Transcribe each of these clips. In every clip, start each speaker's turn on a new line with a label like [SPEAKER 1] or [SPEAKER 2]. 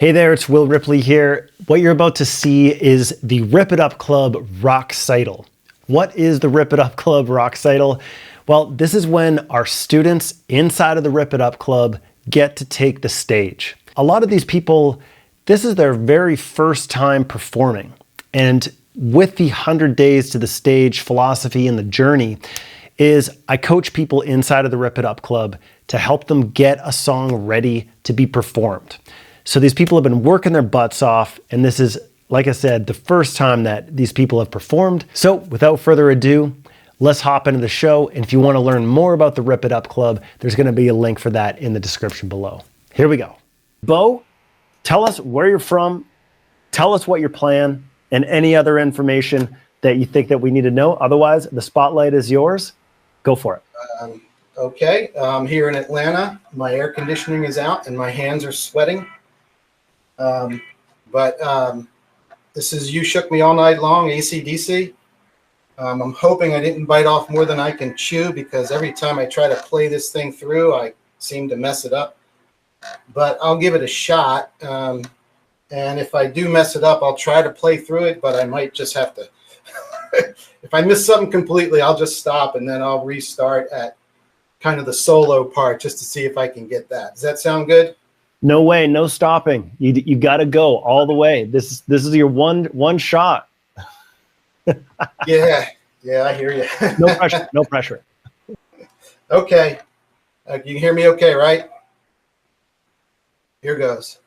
[SPEAKER 1] Hey there, it's Will Ripley here. What you're about to see is the Rip It Up Club Rockcital. What is the Rip It Up Club Rockcital? Well, this is when our students inside of the Rip It Up Club get to take the stage. A lot of these people, this is their very first time performing. And with the 100 Days to the Stage philosophy and the journey is I coach people inside of the Rip It Up Club to help them get a song ready to be performed. So these people have been working their butts off, and this is, like I said, the first time that these people have performed. So without further ado, let's hop into the show. And if you want to learn more about the Rip It Up Club, there's going to be a link for that in the description below. Here we go. Bo, tell us where you're from, tell us what you're playing, and any other information that you think that we need to know. Otherwise, the spotlight is yours. Go for it.
[SPEAKER 2] Okay, I'm here in Atlanta. My air conditioning is out and my hands are sweating. This is You Shook Me All Night Long, AC/DC. I'm hoping I didn't bite off more than I can chew, because every time I try to play this thing through, I seem to mess it up. But I'll give it a shot. And if I do mess it up, I'll try to play through it, but I might just have to. If I miss something completely, I'll just stop and then I'll restart at kind of the solo part just to see if I can get that. Does that sound good?
[SPEAKER 1] No way, no stopping. You got to go all the way. This is your one shot.
[SPEAKER 2] Yeah, I hear you.
[SPEAKER 1] No pressure, no pressure.
[SPEAKER 2] Okay, you can hear me okay, right? Here goes.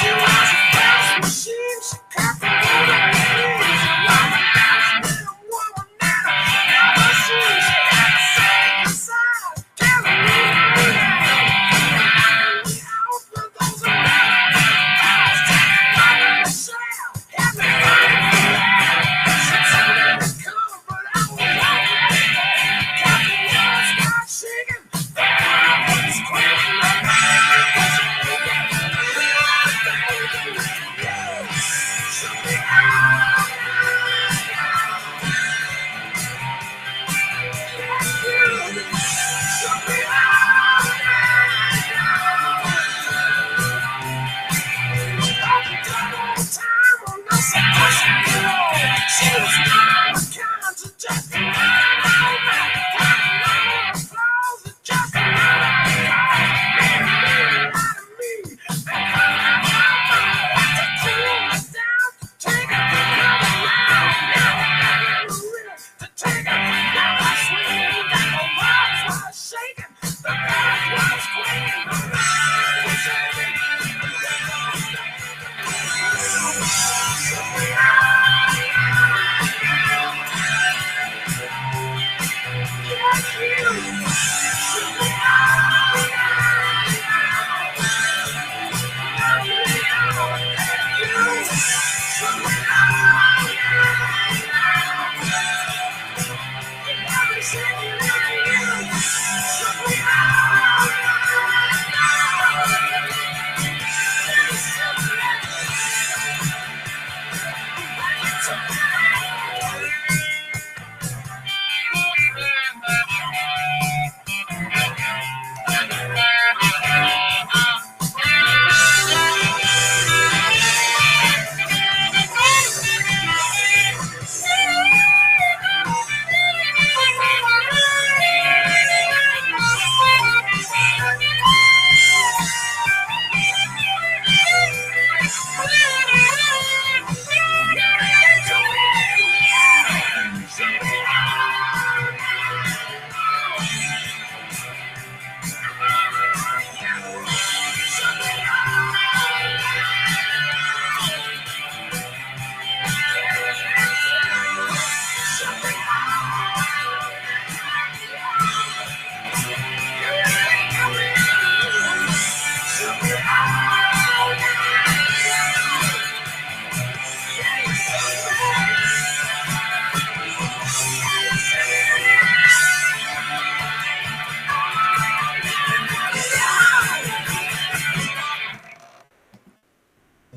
[SPEAKER 2] She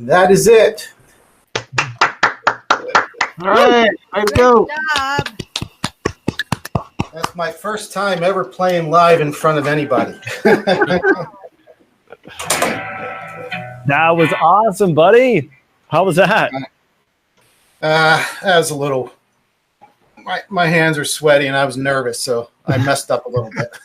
[SPEAKER 2] that is it.
[SPEAKER 3] All right, let's go.
[SPEAKER 4] Good job.
[SPEAKER 2] That's my first time ever playing live in front of anybody.
[SPEAKER 1] That was awesome, buddy. How was that?
[SPEAKER 2] That was a little. My hands are sweaty and I was nervous, so I messed up a little bit.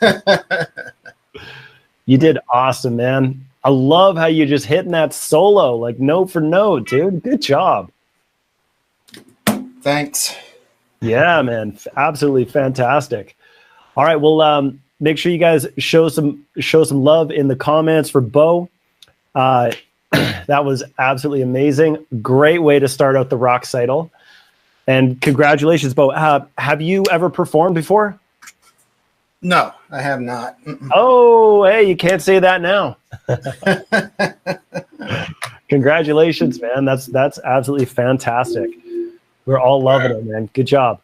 [SPEAKER 1] You did awesome, man. I love how you just hitting that solo, like note for note, dude. Good job.
[SPEAKER 2] Thanks.
[SPEAKER 1] Yeah, man. Absolutely fantastic. All right. Well, make sure you guys show some love in the comments for Bo. That was absolutely amazing. Great way to start out the Rockcital. And congratulations, Bo. Have you ever performed before?
[SPEAKER 2] No, I have not.
[SPEAKER 1] Oh, hey, you can't say that now. Congratulations, man. That's absolutely fantastic. We're all loving it, man. Good job.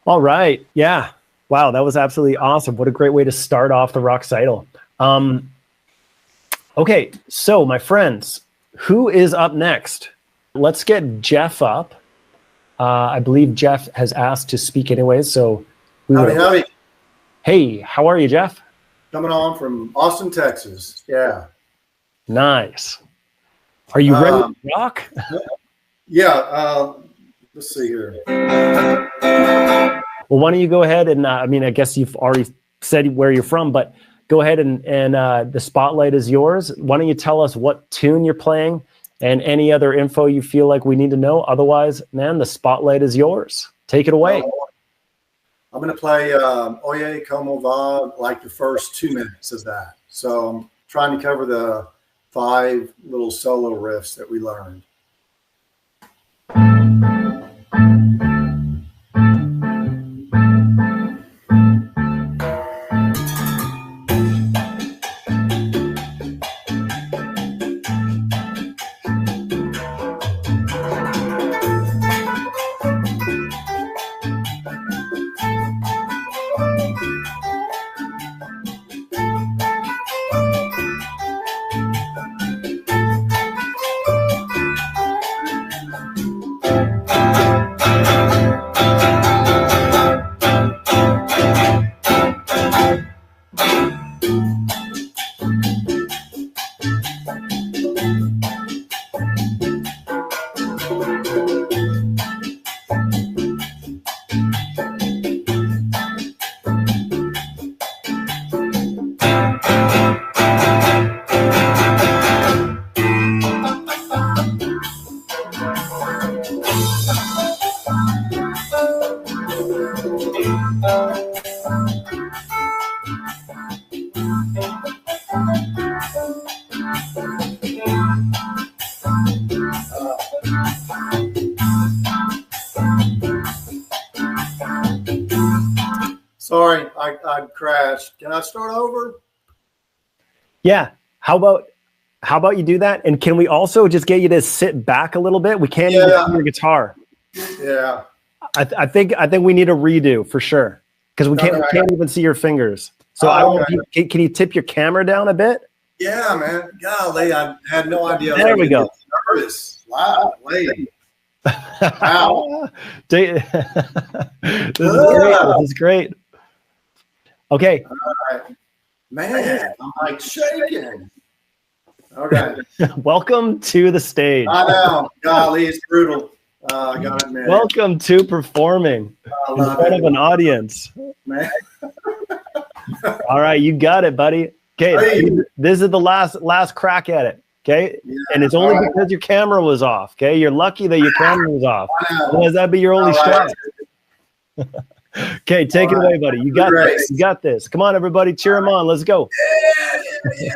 [SPEAKER 1] All right. Yeah. Wow, that was absolutely awesome. What a great way to start off the Rockcital. Okay, so my friends, who is up next? Let's get Jeff up. I believe Jeff has asked to speak anyways, so
[SPEAKER 5] Howdy.
[SPEAKER 1] Hey, how are you, Jeff?
[SPEAKER 5] Coming on from Austin, Texas. Yeah.
[SPEAKER 1] Nice. Are you ready to rock?
[SPEAKER 5] Yeah. Let's see here.
[SPEAKER 1] Well, why don't you go ahead and, I guess you've already said where you're from, but go ahead and the spotlight is yours. Why don't you tell us what tune you're playing and any other info you feel like we need to know? Otherwise, man, the spotlight is yours. Take it away.
[SPEAKER 5] I'm going to play Oye Como Va, like the first 2 minutes of that. So I'm trying to cover the 5 little solo riffs that we learned. Sorry, I crashed. Can I start over?
[SPEAKER 1] Yeah. How about you do that? And can we also just get you to sit back a little bit? We can't even see your guitar.
[SPEAKER 5] Yeah.
[SPEAKER 1] I think we need a redo for sure because we can't even see your fingers. So I don't know if can you tip your camera down a bit?
[SPEAKER 5] Yeah, man. Golly, I had no idea.
[SPEAKER 1] There we go.
[SPEAKER 5] Nervous. Wow, lady. Wow.
[SPEAKER 1] This is great. Okay.
[SPEAKER 5] All right. Man, I'm like shaking. Okay.
[SPEAKER 1] Welcome to the stage.
[SPEAKER 5] I know. Golly, it's brutal. I gotta admit.
[SPEAKER 1] Welcome to performing in front of an audience.
[SPEAKER 5] Man.
[SPEAKER 1] All right, you got it, buddy. Okay, this is the last crack at it. Okay, and it's only because your camera was off. Okay, you're lucky that your camera was off. Otherwise, that'd be your only shot. Okay, take it away, buddy. You got this. You got this. Come on, everybody, cheer him on. Let's go.
[SPEAKER 5] Yeah.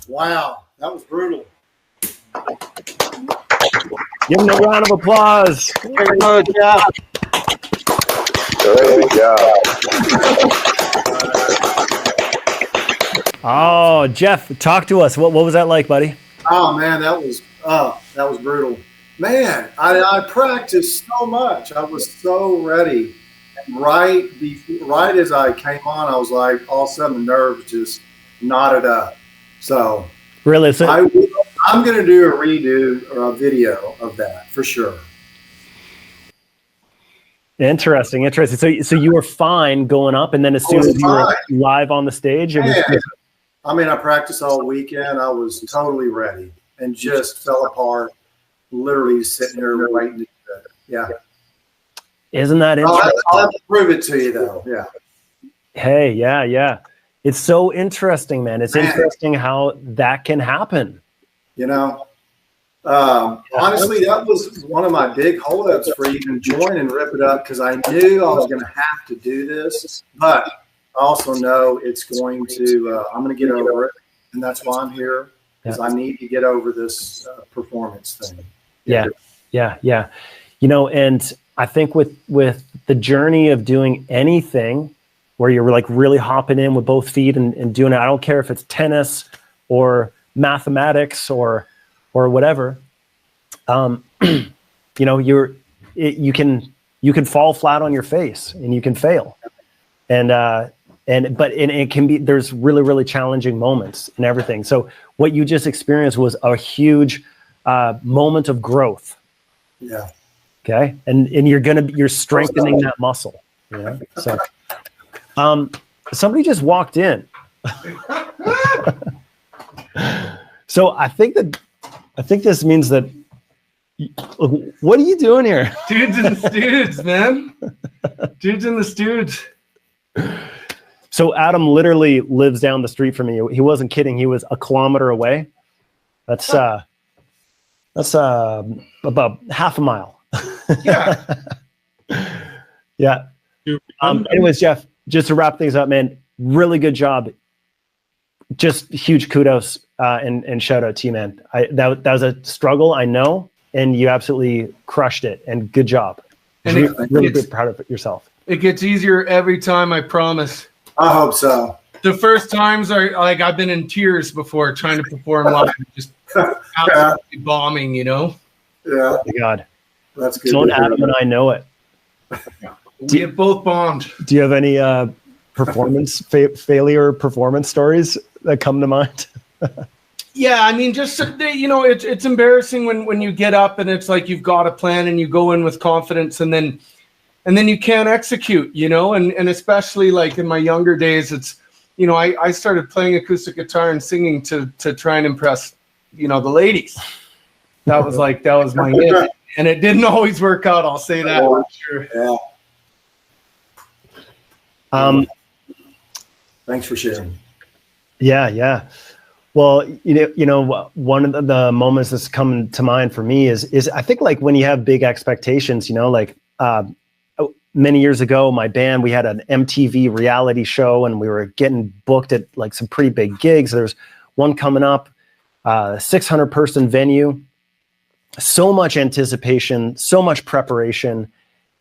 [SPEAKER 5] Wow, that was brutal.
[SPEAKER 1] Give him a round of applause.
[SPEAKER 3] Very good, yeah.
[SPEAKER 4] Great job.
[SPEAKER 1] Oh, Jeff, talk to us. What was that like, buddy?
[SPEAKER 5] Oh man, that was brutal. Man, I practiced so much. I was so ready. And right as I came on, I was like, all of a sudden the nerves just knotted up. So
[SPEAKER 1] Really? So,
[SPEAKER 5] I'm going to do a redo or a video of that for sure.
[SPEAKER 1] interesting. So you were fine going up, and then as soon as you were live on the stage, it was.
[SPEAKER 5] I mean, I practiced all weekend. I was totally ready and just fell apart, literally sitting there waiting to do it. Yeah.
[SPEAKER 1] Isn't that interesting?
[SPEAKER 5] I'll have to prove it to you, though. Yeah.
[SPEAKER 1] Hey, yeah. It's so interesting, man. It's interesting how that can happen.
[SPEAKER 5] You know, honestly, that was one of my big holdups for even joining Rip It Up, because I knew I was going to have to do this, but I also know it's going to, I'm going to get over it. And that's why I'm here, because I need to get over this performance thing.
[SPEAKER 1] Yeah. You know, and I think with the journey of doing anything where you're like really hopping in with both feet and doing it, I don't care if it's tennis or mathematics or whatever, you know, you can fall flat on your face and you can fail. But it can be, there's really, really challenging moments and everything. So what you just experienced was a huge moment of growth.
[SPEAKER 5] Yeah.
[SPEAKER 1] Okay. And you're strengthening that muscle. You know? So, somebody just walked in. So I think this means that, what are you doing here?
[SPEAKER 6] Dudes in the stooge, man. Dudes in the stooge.
[SPEAKER 1] So Adam literally lives down the street from me. He wasn't kidding. He was a kilometer away. That's about half a mile.
[SPEAKER 6] Yeah.
[SPEAKER 1] Yeah. Anyways, Jeff, just to wrap things up, man, really good job. Just huge kudos and shout out to you, man. That was a struggle, I know, and you absolutely crushed it. And good job. And really good, proud of yourself.
[SPEAKER 6] It gets easier every time, I promise.
[SPEAKER 5] I hope so.
[SPEAKER 6] The first times I've been in tears before trying to perform live, just absolutely bombing, you know?
[SPEAKER 5] Yeah.
[SPEAKER 1] Oh my God.
[SPEAKER 5] That's good.
[SPEAKER 1] Don't Adam and I know it.
[SPEAKER 6] We have both bombed.
[SPEAKER 1] Do you have any performance failure performance stories that come to mind?
[SPEAKER 6] Yeah, I mean, just, you know, it's embarrassing when you get up and it's like you've got a plan and you go in with confidence and then you can't execute, you know, and especially like in my younger days, it's, you know, I started playing acoustic guitar and singing to try and impress, you know, the ladies. That was my hit. And it didn't always work out, I'll say that for sure.
[SPEAKER 5] Yeah. Thanks for sharing.
[SPEAKER 1] Yeah. Well, you know, one of the moments that's come to mind for me is I think like when you have big expectations, you know, like many years ago, my band, we had an MTV reality show and we were getting booked at like some pretty big gigs. There's one coming up, 600 person venue, so much anticipation, so much preparation.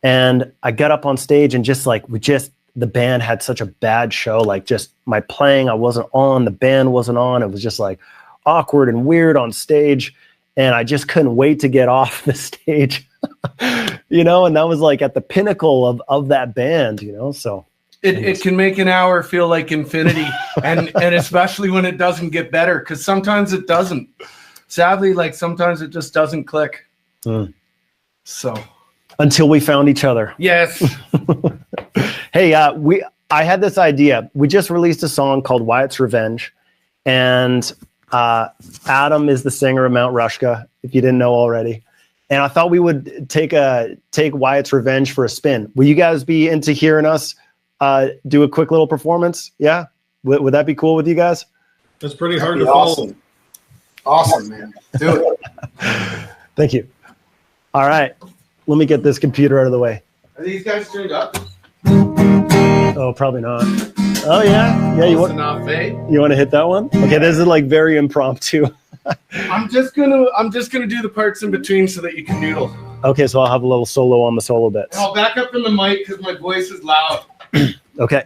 [SPEAKER 1] And I got up on stage and just like, the band had such a bad show. Like just my playing, I wasn't on, the band wasn't on. It was just like awkward and weird on stage. And I just couldn't wait to get off the stage, you know, and that was like at the pinnacle of that band, you know, so.
[SPEAKER 6] It can make an hour feel like infinity, and especially when it doesn't get better, because sometimes it doesn't. Sadly, like sometimes it just doesn't click. So. Until
[SPEAKER 1] we found each other.
[SPEAKER 6] Yes.
[SPEAKER 1] Hey, I had this idea. We just released a song called Wyatt's Revenge, and Adam is the singer of Mount Rushka, if you didn't know already. And I thought we would take Wyatt's Revenge for a spin. Will you guys be into hearing us do a quick little performance? Yeah? Would that be cool with you guys?
[SPEAKER 3] That's pretty hard to follow.
[SPEAKER 2] Awesome, man. Do it.
[SPEAKER 1] Thank you. All right. Let me get this computer out of the way.
[SPEAKER 6] Are these guys turned up?
[SPEAKER 1] Oh, probably not. Oh yeah, yeah. You want to hit that one? Okay, this is like very impromptu.
[SPEAKER 6] I'm just gonna do the parts in between so that you can noodle.
[SPEAKER 1] Okay, so I'll have a little solo on the solo bits.
[SPEAKER 6] And I'll back up from the mic because my voice is loud.
[SPEAKER 1] Okay.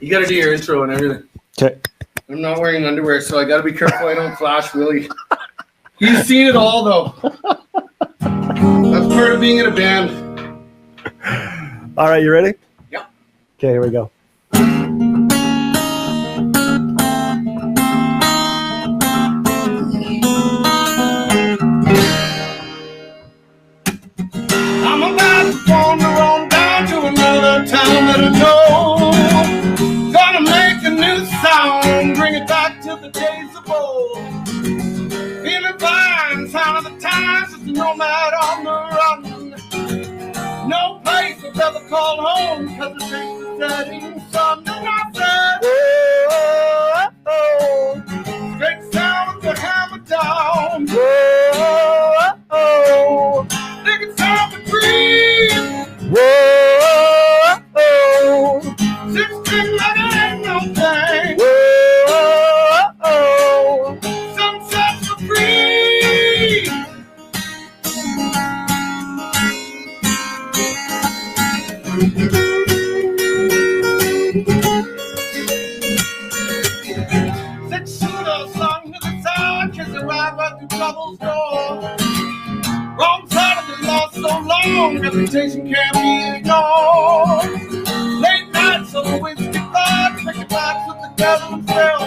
[SPEAKER 6] You got to do your intro and everything.
[SPEAKER 1] Okay.
[SPEAKER 6] I'm not wearing underwear, so I got to be careful I don't flash Willie. He's seen it all, though. That's part of being in a band.
[SPEAKER 1] All right, you ready?
[SPEAKER 6] Yeah.
[SPEAKER 1] Okay, here we go.
[SPEAKER 6] I'm about to wander on down to another town that I know. Gonna make a new sound, bring it back to the days of old. Feeling fine, sound of the times, just a nomad on the run. No place I've ever called home, cause it takes the setting sun. And I said, oh, oh, straight sound with the hammer down. Oh, oh, think it's time to breathe. Whoa, oh, 16 like it ain't no thing. Whoa, oh, sunset's for free. Six-shooter slung to the side, kissing right through trouble's door. Wrong side of the law so long, reputation can't be ignored. Late nights on the whiskey bar, picking backs with the devil himself.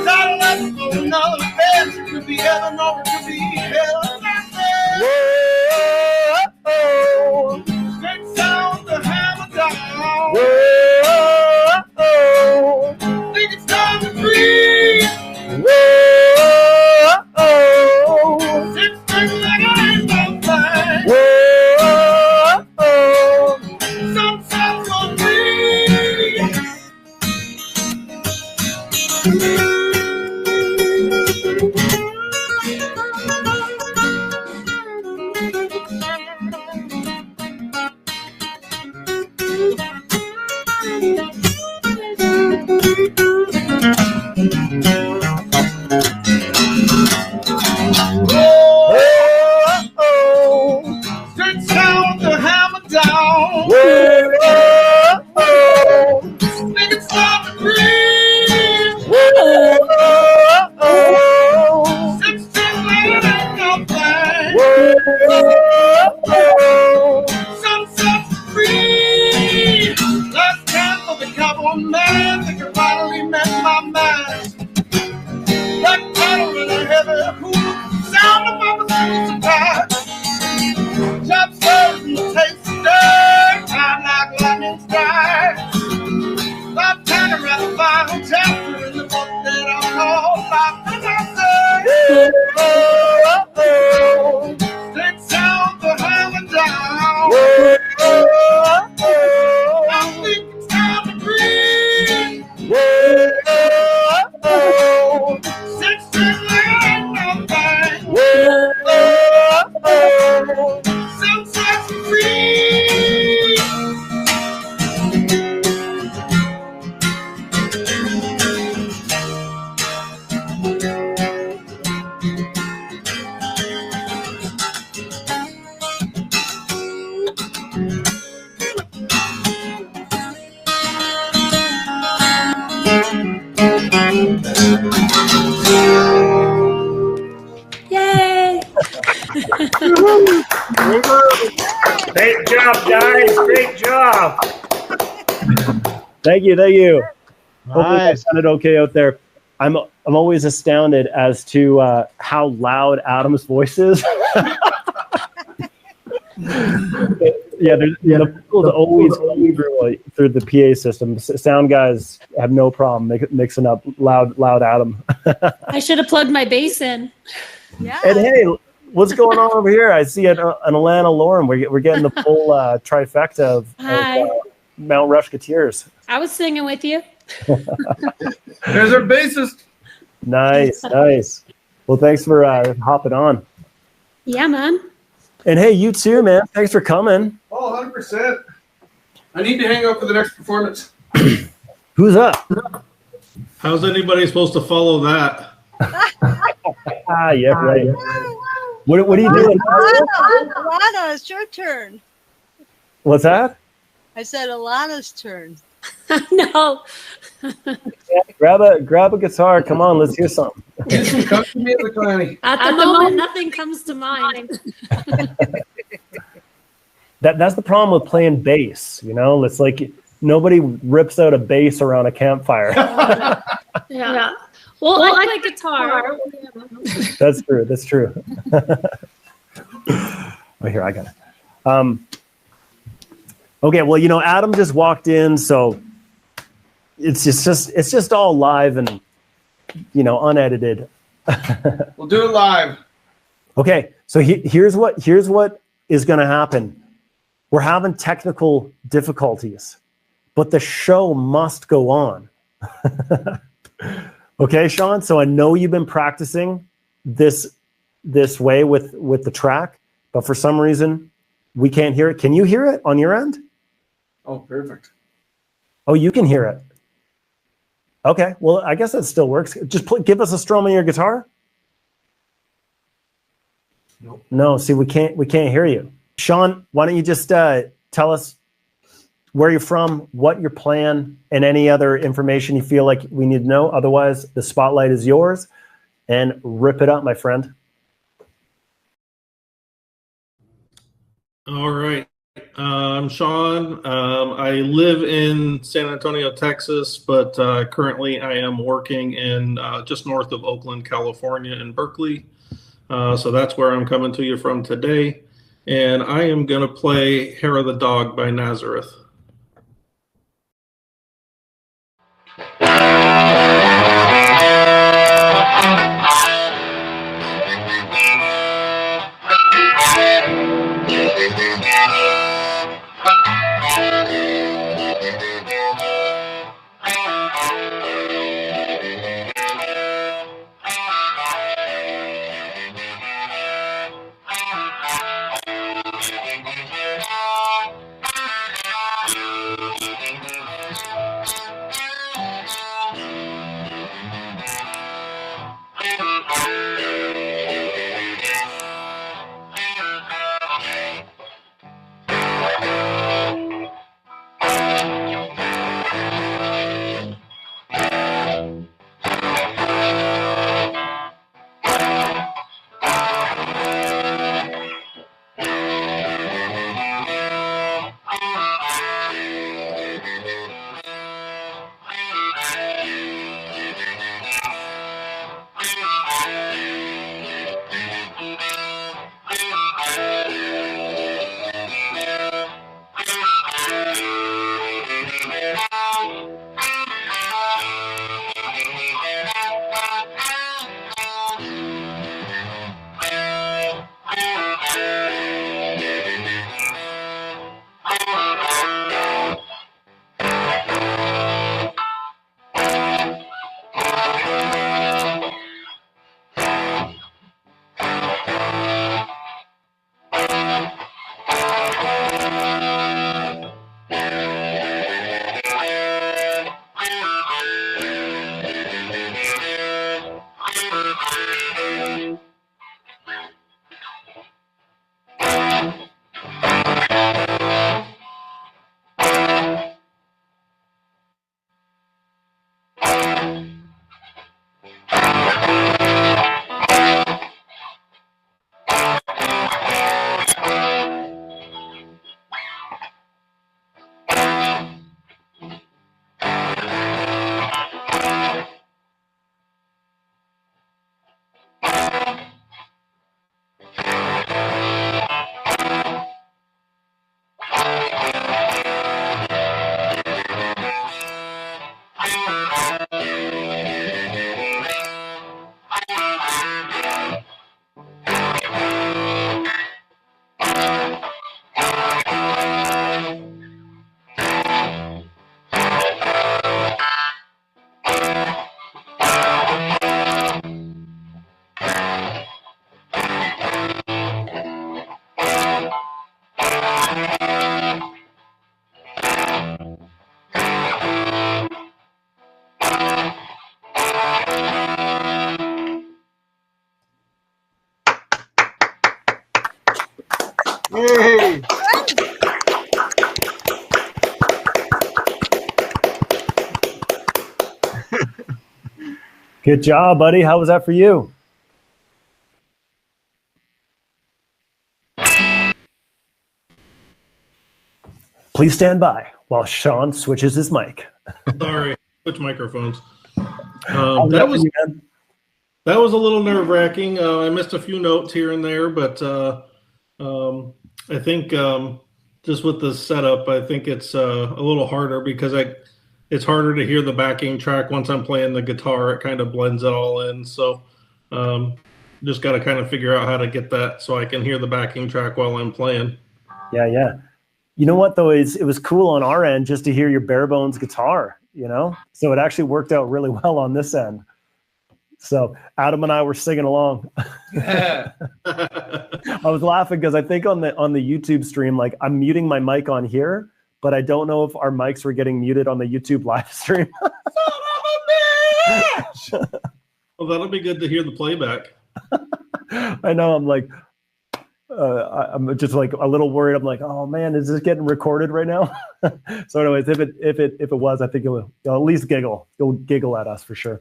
[SPEAKER 6] Satellite for another bed, it could be heaven or it could be hell. And I said, whoa, oh, straight sound the hammer down. Whoa, oh, think it's time to breathe. Whoa, oh, 16 like it ain't no thing. Whoa, oh, sunset for me. Straight sound the hammer down. Think it's time to breathe. 16 like it ain't no thing. Sunset's free. Last chance for the cowboy man. Think I finally met my man. Black powder in a heavy hoop. Sound of my machines attack. Chop serves and taste stir. Time like lightning strike. I'm turning around the final chapter in the book that I'm called life. And I say, oh, oh, straight sound the hammer down. Oh, I think it's time to breathe. Oh, 16 like it ain't no thing. Great job.
[SPEAKER 1] Thank you. Hopefully that
[SPEAKER 4] Nice.
[SPEAKER 1] sounded okay out there. I'm always astounded as to how loud Adam's voice is. The vocals always come through the PA system. Sound guys have no problem mixing up loud Adam.
[SPEAKER 7] I should have plugged my bass in.
[SPEAKER 8] Yeah.
[SPEAKER 1] And hey, what's going on over here? I see an Alana Lauren. We're getting the full trifecta of Mount Rushka tears.
[SPEAKER 7] I was singing with you.
[SPEAKER 6] There's our bassist.
[SPEAKER 1] Nice. Well, thanks for hopping on.
[SPEAKER 7] Yeah, man.
[SPEAKER 1] And hey, you too, man. Thanks for coming.
[SPEAKER 6] Oh, 100%. I need to hang out for the next performance.
[SPEAKER 1] Who's up?
[SPEAKER 3] How's anybody supposed to follow that?
[SPEAKER 1] Yeah, right. What are you doing?
[SPEAKER 8] Alana, it's your turn.
[SPEAKER 1] What's that?
[SPEAKER 8] I said Alana's turn.
[SPEAKER 7] No.
[SPEAKER 1] Grab a guitar. Come on, let's hear something.
[SPEAKER 6] Come to me, Connie.
[SPEAKER 7] At the moment, nothing comes to mind.
[SPEAKER 1] That's the problem with playing bass. It's like nobody rips out a bass around a campfire.
[SPEAKER 7] Yeah. Well, I play guitar.
[SPEAKER 1] That's true. Oh, here, I got it. Okay, well, Adam just walked in, so it's just all live and unedited.
[SPEAKER 6] We'll do it live.
[SPEAKER 1] Okay, so here's what is going to happen. We're having technical difficulties, but the show must go on. Okay, Shawn. So I know you've been practicing this way with the track, but for some reason we can't hear it. Can you hear it on your end?
[SPEAKER 6] Oh, perfect.
[SPEAKER 1] Oh, you can hear it. Okay, well, I guess that still works. Just give us a strum on your guitar.
[SPEAKER 6] Nope.
[SPEAKER 1] No, see, we can't hear you. Shawn, why don't you just tell us where you're from, what you're playing, and any other information you feel like we need to know. Otherwise, the spotlight is yours, and rip it up, my friend.
[SPEAKER 3] All right. I'm Shawn. I live in San Antonio, Texas, but currently I am working in just north of Oakland, California, in Berkeley. So that's where I'm coming to you from today. And I am going to play Hair of the Dog by Nazareth.
[SPEAKER 1] Good job, buddy. How was that for you? Please stand by while Shawn switches his mic.
[SPEAKER 3] Sorry, switch microphones.
[SPEAKER 1] How's
[SPEAKER 3] That
[SPEAKER 1] for
[SPEAKER 3] was
[SPEAKER 1] you, man?
[SPEAKER 3] that was a little nerve-wracking. I missed a few notes here and there, but I think just with the setup, I think it's a little harder because it's harder to hear the backing track once I'm playing the guitar. It kind of blends it all in. So just got to kind of figure out how to get that so I can hear the backing track while I'm playing.
[SPEAKER 1] Yeah. You know what, though? It was cool on our end just to hear your bare bones guitar, you know? So it actually worked out really well on this end. So Adam and I were singing along.
[SPEAKER 6] Yeah.
[SPEAKER 1] I was laughing because I think on the YouTube stream, like I'm muting my mic on here, but I don't know if our mics were getting muted on the YouTube live stream.
[SPEAKER 3] Well, that'll be good to hear the playback.
[SPEAKER 1] I know. I'm like, I'm just like a little worried. I'm like, oh man, is this getting recorded right now? So, anyways, if it was, I think you'll at least giggle. You'll giggle at us for sure.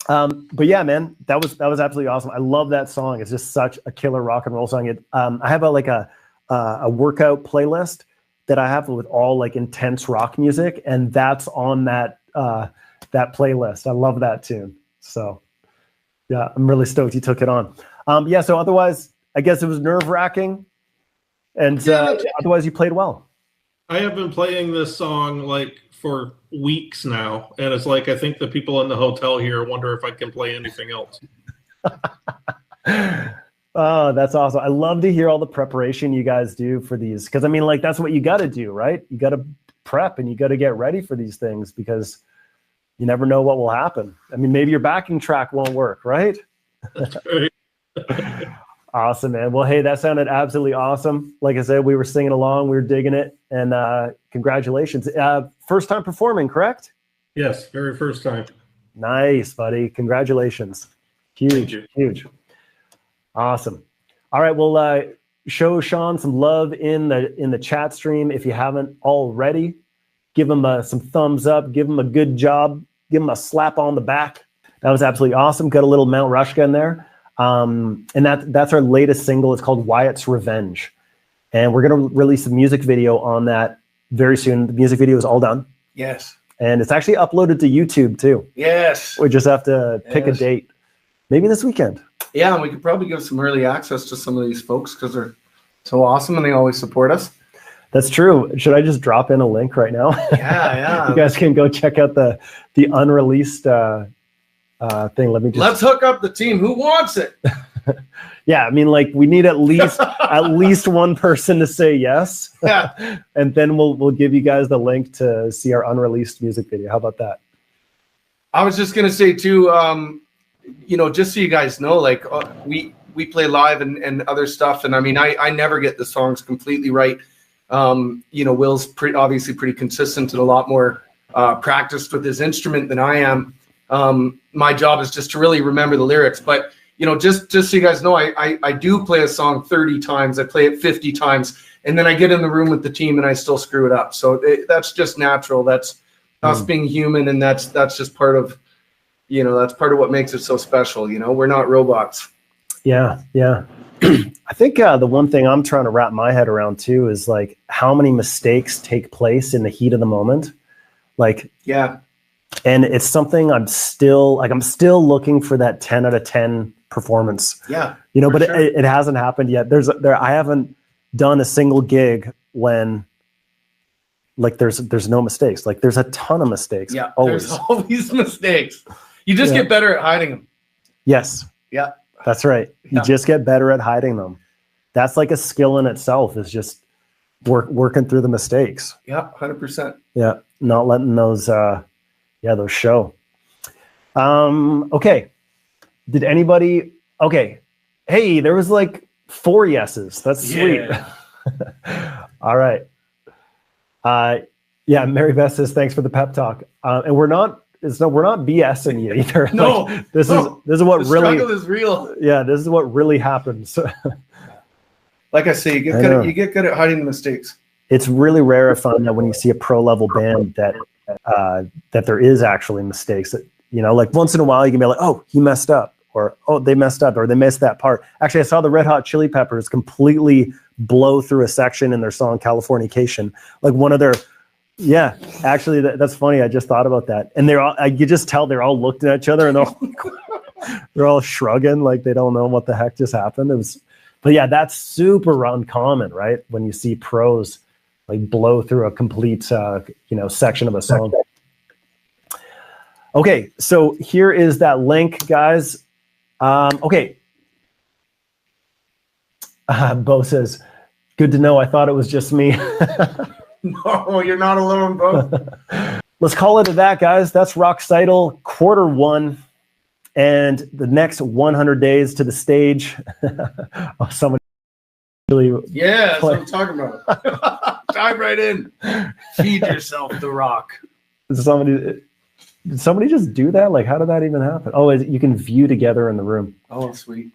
[SPEAKER 1] But yeah, man, that was absolutely awesome. I love that song. It's just such a killer rock and roll song. I have a workout playlist that I have with all like intense rock music, and that's on that playlist. I love that tune. So yeah, I'm really stoked you took it on. Yeah. So otherwise, I guess it was nerve-wracking, and otherwise you played well.
[SPEAKER 3] I have been playing this song like for weeks now, and it's like I think the people in the hotel here wonder if I can play anything else.
[SPEAKER 1] Oh, that's awesome. I love to hear all the preparation you guys do for these, because I mean, like, that's what you got to do, right? You got to prep and you got to get ready for these things because you never know what will happen. I mean, maybe your backing track won't work, right?
[SPEAKER 3] That's right.
[SPEAKER 1] Awesome, man. Well, hey, that sounded absolutely awesome. Like I said, we were singing along, we were digging it, and congratulations. First time performing, correct?
[SPEAKER 3] Yes, very first time.
[SPEAKER 1] Nice, buddy. Congratulations. Huge. Awesome. All right, well, show Shawn some love in the chat stream if you haven't already. Give him some thumbs up. Give him a good job. Give him a slap on the back. That was absolutely awesome. Got a little Mount Rushka in there. And that's our latest single. It's called Wyatt's Revenge. And we're going to release a music video on that very soon. The music video is all done.
[SPEAKER 6] Yes.
[SPEAKER 1] And it's actually uploaded to YouTube too.
[SPEAKER 6] Yes.
[SPEAKER 1] We just have to pick a date. Maybe this weekend.
[SPEAKER 6] Yeah, and we could probably give some early access to some of these folks because they're so awesome and they always support us.
[SPEAKER 1] That's true. Should I just drop in a link right now?
[SPEAKER 6] Yeah.
[SPEAKER 1] You guys can go check out the unreleased thing.
[SPEAKER 6] Let's hook up the team. Who wants it?
[SPEAKER 1] Yeah, I mean, like, we need at least one person to say yes.
[SPEAKER 6] Yeah.
[SPEAKER 1] And then we'll give you guys the link to see our unreleased music video. How about that?
[SPEAKER 6] I was just gonna say too, just so you guys know, like we play live and other stuff, and I mean, I never get the songs completely right. Will's obviously pretty consistent and a lot more practiced with his instrument than I am. My job is just to really remember the lyrics, but just so you guys know, I do play a song 30 times. I play it 50 times, and then I get in the room with the team and I still screw it up. So that's just natural. That's us being human, and that's just part of, that's part of what makes it so special. We're not robots.
[SPEAKER 1] Yeah. I think the one thing I'm trying to wrap my head around too is like how many mistakes take place in the heat of the moment. Like, yeah. And it's something I'm still looking for that 10 out of 10 performance.
[SPEAKER 6] Yeah.
[SPEAKER 1] But
[SPEAKER 6] sure.
[SPEAKER 1] it hasn't happened yet. I haven't done a single gig when like there's no mistakes. Like there's a ton of mistakes.
[SPEAKER 6] Yeah.
[SPEAKER 1] Always.
[SPEAKER 6] There's always mistakes. You just get better at hiding them.
[SPEAKER 1] Yes.
[SPEAKER 6] Yeah.
[SPEAKER 1] That's right. You just get better at hiding them. That's like a skill in itself, is just working through the mistakes.
[SPEAKER 6] Yeah. 100%.
[SPEAKER 1] Yeah. Not letting those show. Okay. Did anybody? Okay. Hey, there was like 4 yeses. That's sweet. Yeah. All right. Mary Beth says thanks for the pep talk. And we're not BSing you either.
[SPEAKER 6] No.
[SPEAKER 1] Like, this is what
[SPEAKER 6] the
[SPEAKER 1] really
[SPEAKER 6] struggle is real.
[SPEAKER 1] Yeah, this is what really happens.
[SPEAKER 6] Like I say, you get good at hiding the mistakes.
[SPEAKER 1] It's really rare I find that when you see a pro level band that there is actually mistakes that You know, like once in a while you can be like, oh, he messed up, or oh, they messed up, or they missed that part. Actually, I saw the Red Hot Chili Peppers completely blow through a section in their song Californication. Like one of their, yeah, actually that's funny. I just thought about that. And they're all, you just tell they're all looking at each other and they're all shrugging like they don't know what the heck just happened. But yeah, that's super uncommon, right? When you see pros like blow through a complete, section of a song. Okay, so here is that link, guys. Okay. Bo says, good to know. I thought it was just me.
[SPEAKER 6] No, you're not alone, Bo.
[SPEAKER 1] Let's call it that, guys. That's Rockcital Q1 and the next 100 days to the stage. Oh, somebody really.
[SPEAKER 6] Yeah, that's what I'm talking about. Dive right in. Feed yourself the rock.
[SPEAKER 1] Did somebody just do that? Like, how did that even happen? Oh, you can view together in the room.
[SPEAKER 6] Oh, sweet.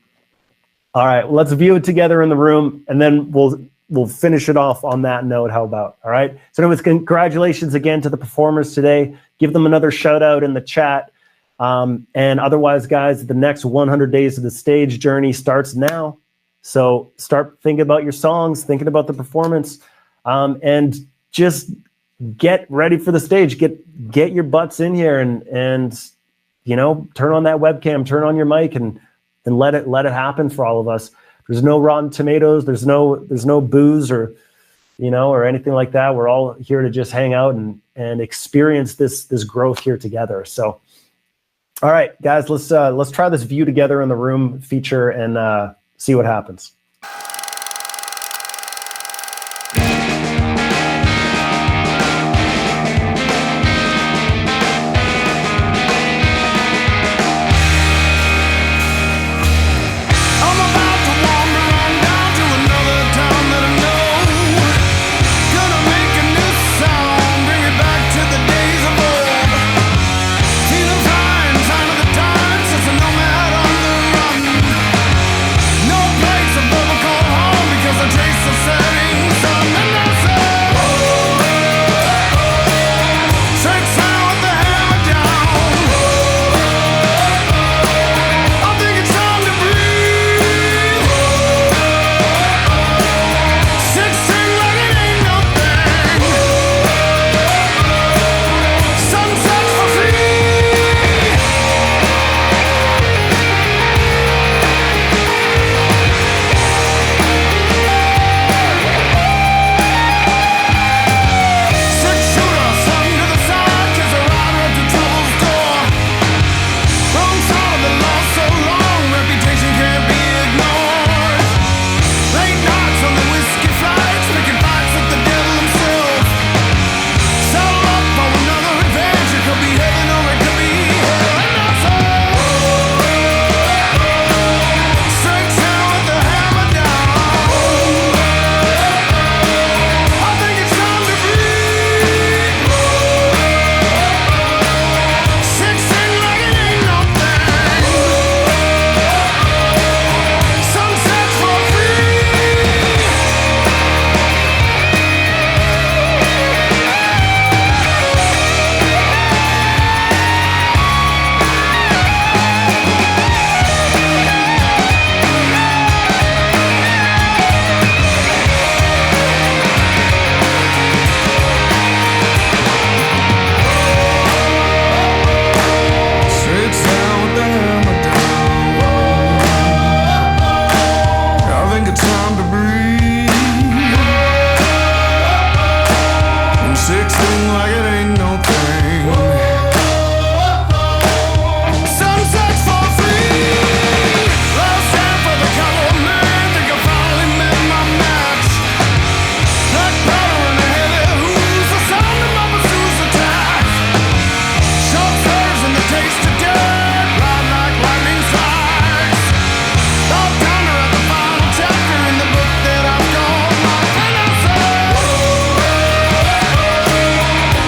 [SPEAKER 1] All right, well, let's view it together in the room, and then we'll finish it off on that note. How about? All right. So anyways, congratulations again to the performers today. Give them another shout out in the chat. And otherwise, guys, the next 100 days of the stage journey starts now. So start thinking about your songs, thinking about the performance, and just get ready for the stage. Get your butts in here and turn on that webcam, turn on your mic, and let it happen for all of us. There's no Rotten Tomatoes. There's no booze or anything like that. We're all here to just hang out and experience this growth here together. So, all right, guys, let's try this view together in the room feature and see what happens.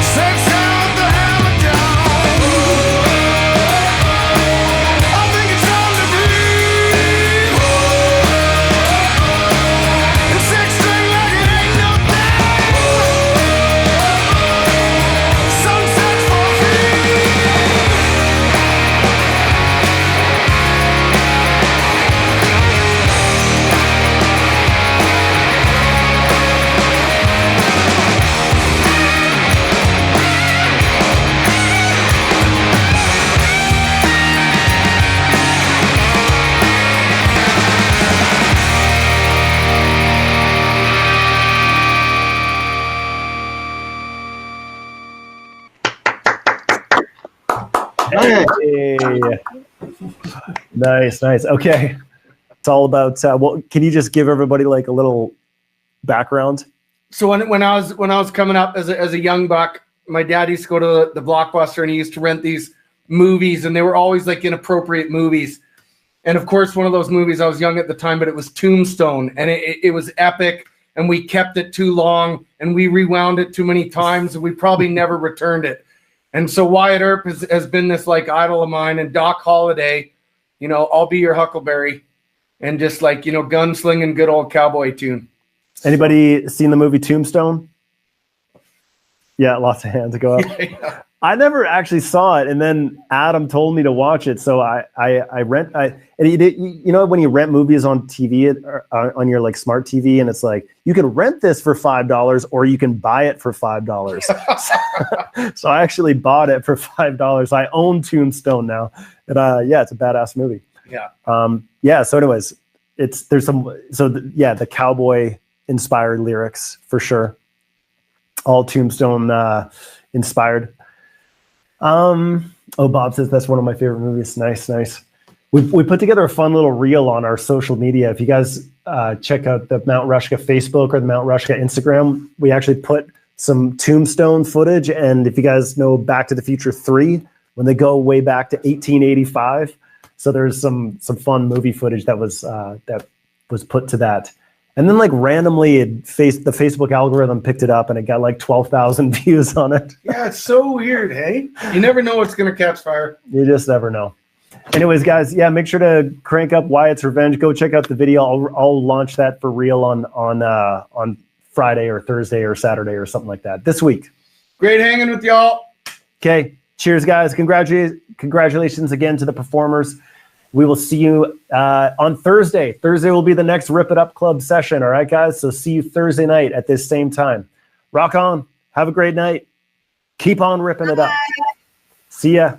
[SPEAKER 4] Say
[SPEAKER 1] Hey. Nice. Okay. It's all about, well, can you just give everybody like a little background?
[SPEAKER 6] So when I was coming up as a young buck, my dad used to go to the Blockbuster and he used to rent these movies, and they were always like inappropriate movies. And of course, one of those movies, I was young at the time, but it was Tombstone, and it was epic, and we kept it too long, and we rewound it too many times, and we probably never returned it. And so Wyatt Earp has been this like idol of mine, and Doc Holliday, you know, I'll be your Huckleberry, and just like, you know, gunslinging good old cowboy tune.
[SPEAKER 1] Anybody seen the movie Tombstone? Yeah, lots of hands go up.
[SPEAKER 6] Yeah.
[SPEAKER 1] I never actually saw it, and then Adam told me to watch it. So you know when you rent movies on TV or on your like smart TV, and it's like you can rent this for $5 or you can buy it for $5. So I actually bought it for $5. I own Tombstone now, and yeah, it's a badass movie.
[SPEAKER 6] Yeah.
[SPEAKER 1] Yeah. So anyways, the cowboy inspired lyrics for sure. All Tombstone inspired. Bob says that's one of my favorite movies. Nice. We put together a fun little reel on our social media. If you guys check out the Mount Rushka Facebook or the Mount Rushka Instagram, we actually put some Tombstone footage. And if you guys know Back to the Future 3, when they go way back to 1885, so there's some fun movie footage that was put to that. And then like randomly the Facebook algorithm picked it up and it got like 12,000 views on it.
[SPEAKER 6] Yeah, it's so weird, hey? You never know what's going to catch fire.
[SPEAKER 1] You just never know. Anyways, guys, yeah, make sure to crank up Wyatt's Revenge. Go check out the video. I'll launch that for real on Friday or Thursday or Saturday or something like that this week.
[SPEAKER 6] Great hanging with y'all.
[SPEAKER 1] Okay, cheers, guys. Congratulations again to the performers. We will see you on Thursday. Thursday will be the next Rip It Up Club session. All right, guys? So see you Thursday night at this same time. Rock on. Have a great night. Keep on ripping it up. See ya.